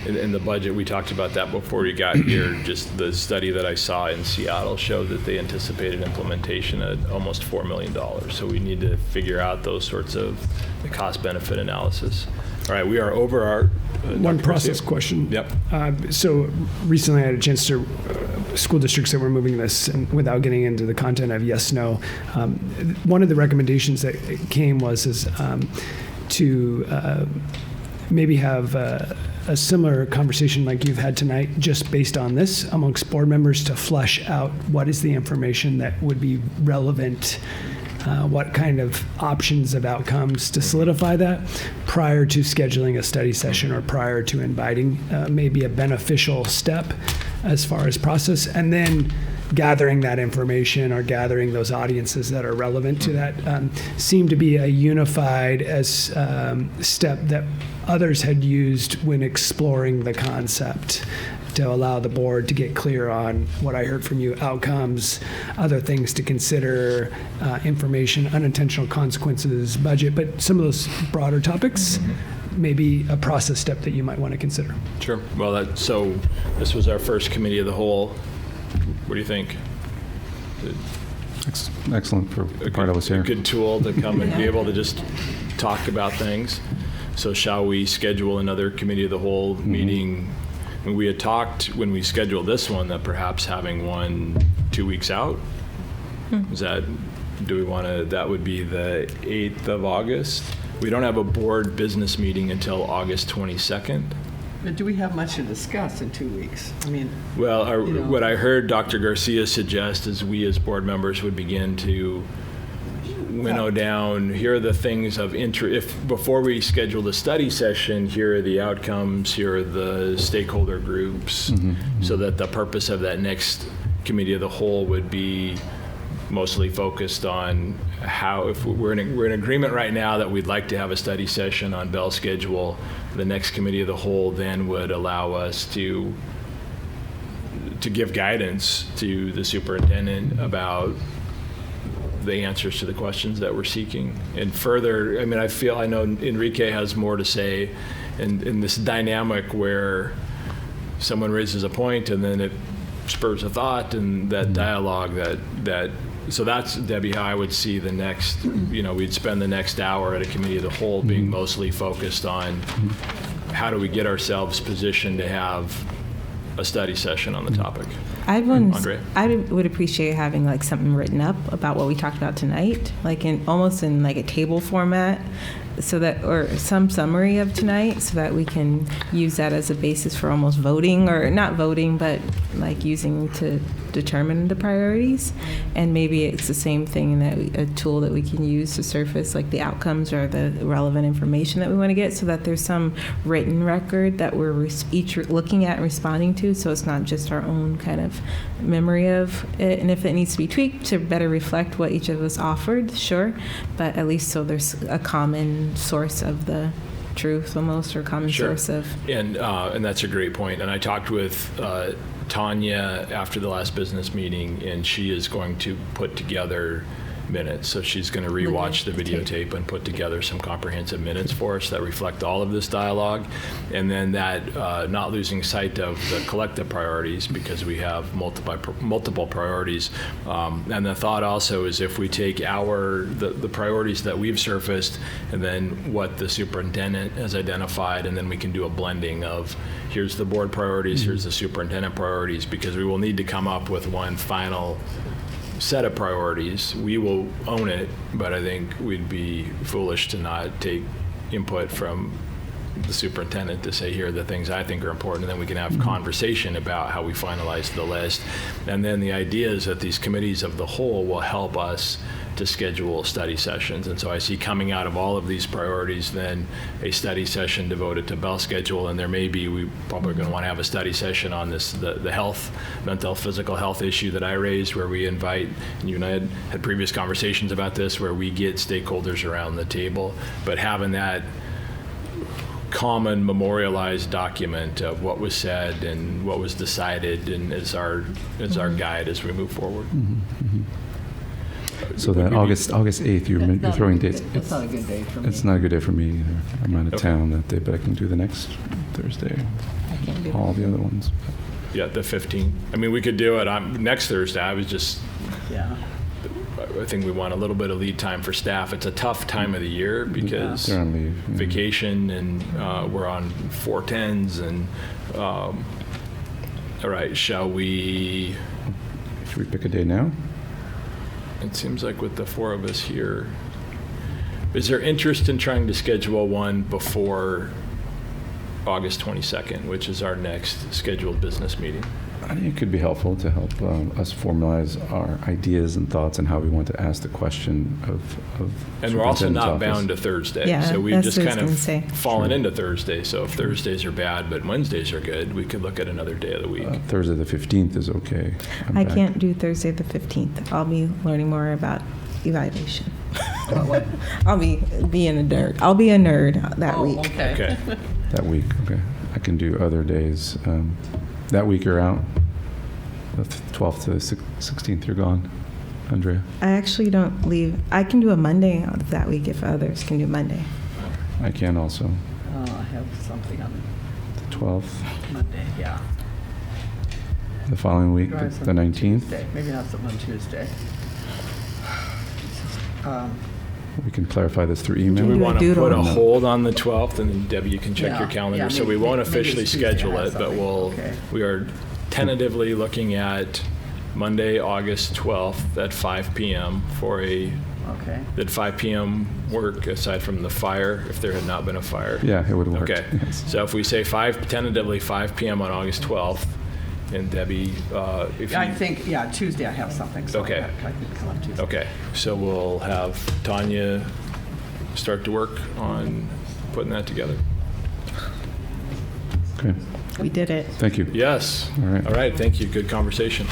in the budget, we talked about that before we got here. Just the study that I saw in Seattle showed that they anticipated implementation at almost $4 million. So we need to figure out those sorts of the cost-benefit analysis. All right, we are over our... One process question. Yep. So recently I had a chance to school districts that were moving this, and without getting into the content of yes, no, one of the recommendations that came was to maybe have a similar conversation like you've had tonight, just based on this, amongst board members, to flesh out what is the information that would be relevant, what kind of options of outcomes to solidify that prior to scheduling a study session or prior to inviting maybe a beneficial step as far as process. And then gathering that information or gathering those audiences that are relevant to that seemed to be a unified step that others had used when exploring the concept to allow the board to get clear on what I heard from you, outcomes, other things to consider, information, unintentional consequences, budget, but some of those broader topics, maybe a process step that you might want to consider. Sure. Well, so this was our first committee of the whole. What do you think? Excellent for the part I was A here. good tool to come and be able to just talk about things. So shall we schedule another committee of the whole meeting? We had talked when we scheduled this one that perhaps having one 2 weeks out. Is that, do we want to, that would be the 8th of August. We don't have a board business meeting until August 22nd. But do we have much to discuss in 2 weeks? I mean, Well, You know. what I heard Dr. Garcia suggest is we as board members would begin to winnow down, here are the things of interest. If before we schedule the study session, here are the outcomes, here are the stakeholder groups, so that the purpose of that next committee of the whole would be mostly focused on how, if we're in agreement right now that we'd like to have a study session on Bell schedule, the next committee of the whole then would allow us to give guidance to the superintendent about the answers to the questions that we're seeking. And further, I mean, I know Enrique has more to say in this dynamic where someone raises a point and then it spurs a thought and that dialogue so that's, Debbie, how I would see the next, we'd spend the next hour at a committee of the whole being mostly focused on how do we get ourselves positioned to have a study session on the topic. I Andrea? would appreciate having like something written up about what we talked about tonight, like almost in like a table format, so that, or some summary of tonight, so that we can use that as a basis for almost voting, or not voting, but like using to determine the priorities. And maybe it's the same thing, that a tool that we can use to surface like the outcomes or the relevant information that we want to get, so that there's some written record that we're each looking at and responding to, so it's not just our own kind of memory of it. And if it needs to be tweaked to better reflect what each of us offered, sure, but at least so there's a common source of the truth almost, or common Sure. source of. And that's a great point. And I talked with Tanya after the last business meeting, and she is going to put together minutes. So she's going to rewatch the videotape and put together some comprehensive minutes for us that reflect all of this dialogue. And then that, not losing sight of the collective priorities, because we have multiple priorities. And the thought also is, if we take the priorities that we've surfaced and then what the superintendent has identified, and then we can do a blending of, here's the board priorities, here's the superintendent priorities, because we will need to come up with one final set of priorities. We will own it, but I think we'd be foolish to not take input from the superintendent to say, here are the things I think are important, and then we can have conversation about how we finalize the list. And then the idea is that these committees of the whole will help us to schedule study sessions. And so I see coming out of all of these priorities then a study session devoted to Bell schedule, and we probably going to want to have a study session on this, the health, mental, physical health issue that I raised, where we invite, and you and I had previous conversations about this, where we get stakeholders around the table, but having that common memorialized document of what was said and what was decided, and as our guide as we move forward. So that August 8th, you're throwing dates. It's not a good day for me. It's not a good day for me either. I'm out of Okay. town that day, but I can do the next Thursday. I can't do that. All the other ones. Yeah, the 15th. I mean, we could do it next Thursday. Yeah. I think we want a little bit of lead time for staff. It's a tough time of the year because They're on leave. Yeah. vacation, and we're on 410s, and all right, shall we? Should we pick a day now? It seems like with the four of us here, is there interest in trying to schedule one before August 22nd, which is our next scheduled business meeting? I think it could be helpful to help us formalize our ideas and thoughts and how we want to ask the question of And we're also superintendent's not office. bound to Thursday. Yeah, So we've that's just what I was kind gonna of say. fallen into Thursday. So if Thursdays are bad, but Wednesdays are good, we could look at another day of the week. Thursday the 15th is okay. I'm I back. can't do Thursday the 15th. I'll be learning more about evaluation. I'll be in a nerd. I'll be a nerd that week. Okay. Okay. That week, okay. I can do other days. That week you're out? The 12th to the 16th you're gone, Andrea? I actually don't leave. I can do a Monday of that week if others can do Monday. I can also. I have something on The 12th, Monday, yeah. the following week, Drive the some 19th. Tuesday. Maybe not something on Tuesday. We can clarify this through Do email. we do a want to doodle. put a hold on the 12th, and then Debbie, you can check your Yeah, calendar. yeah, So we maybe- won't maybe officially it's Tuesday I schedule have it, but something. we are tentatively looking at Monday, August 12th at 5 p.m. for Okay. did 5 p.m. work aside from the fire, if there had not been a fire? Yeah, it would work. Okay. Yes. So if we say tentatively 5 p.m. on August 12th, and Debbie, if you... I think, yeah, Tuesday I have something, so Okay. I can come on Tuesday. Okay, so we'll have Tanya start to work on putting that together. Okay, We did it. thank you. Yes. All right. All right, thank you. Good conversation.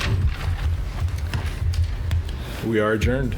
We are adjourned.